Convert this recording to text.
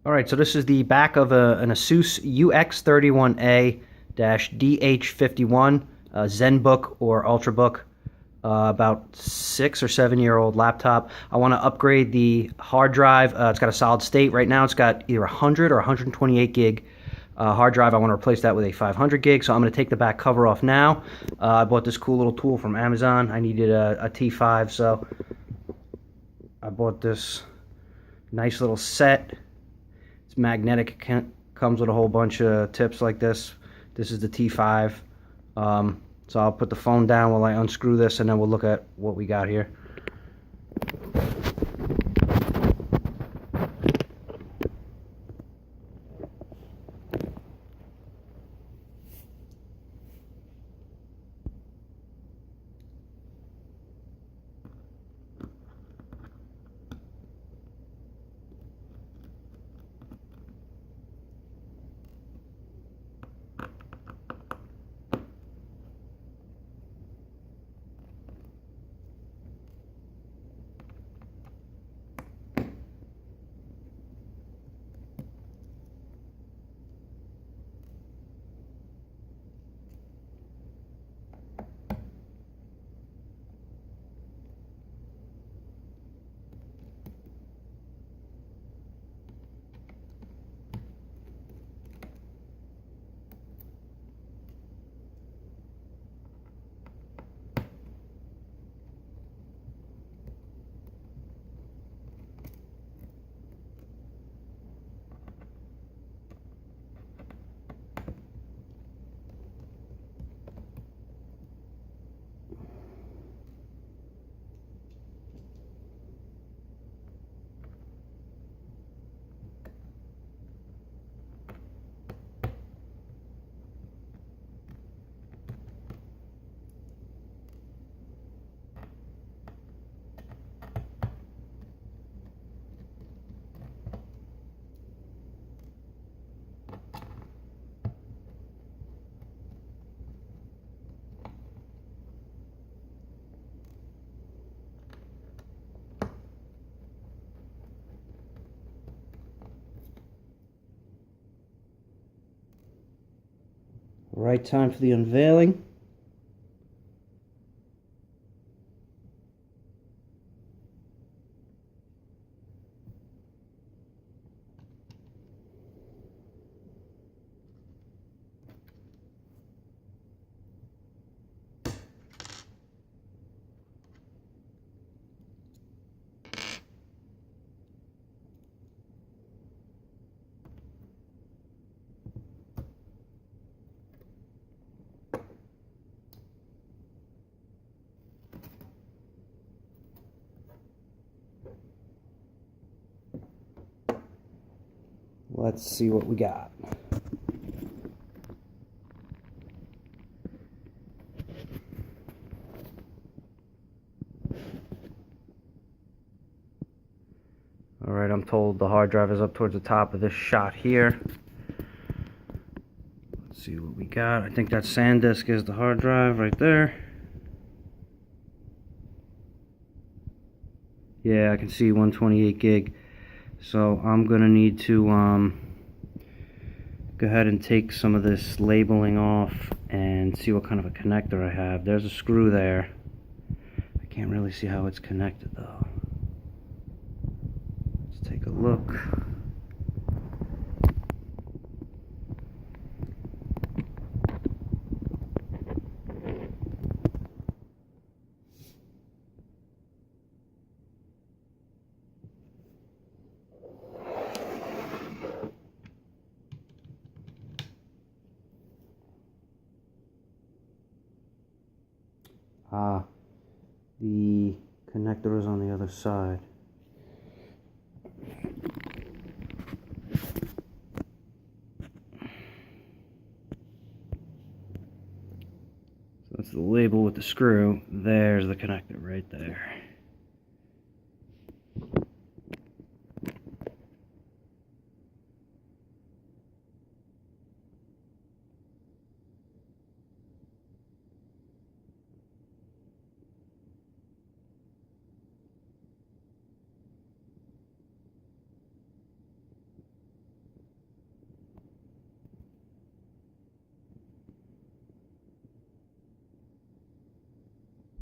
All right, so this is the back of an ASUS UX31A-DH51 Zenbook or Ultrabook, about 6 or 7 year old laptop. I want to upgrade the hard drive. It's got a solid state. Right now it's got either 100 or 128 gig hard drive. I want to replace that with a 500 gig, so I'm going to take the back cover off now. I bought this cool little tool from Amazon. I needed a T5, so I bought this nice little set. It's magnetic. It comes with a whole bunch of tips like this. This is the T5. So I'll put the phone down while I unscrew this, and then we'll look at what we got here. Right, time for the unveiling. Let's see what we got. All right, I'm told the hard drive is up towards the top of this shot here. Let's see what we got. I think that SanDisk is the hard drive right there. Yeah, I can see 128 gig. So I'm gonna need to go ahead and take some of this labeling off and see what kind of a connector I have. There's a screw there. I can't really see how it's connected though. Let's take a look. The connector is on the other side. So that's the label with the screw. There's the connector right there.